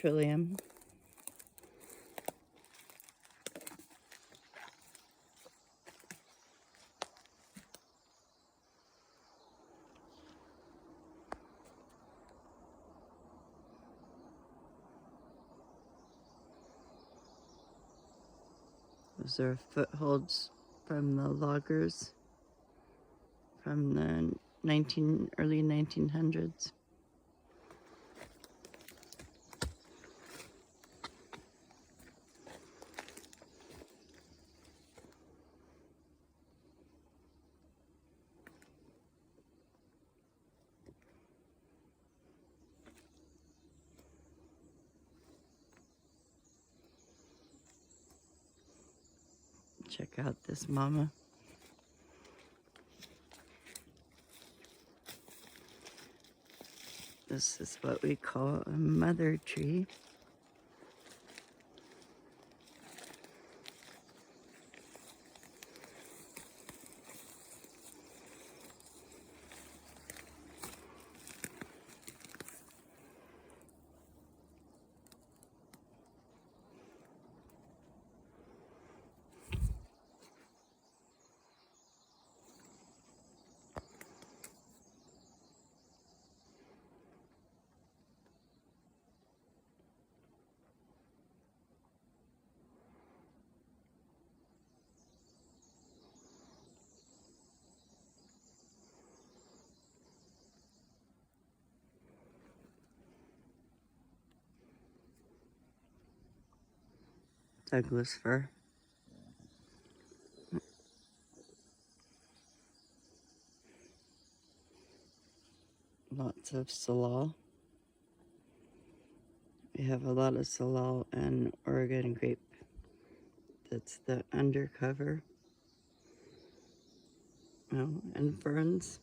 Trillium. Those are footholds from the loggers from the early 1900s. Check out this mama. This is what we call a mother tree. Douglas fir. Lots of salal. We have a lot of salal and Oregon grape. That's the undercover. Oh, and ferns.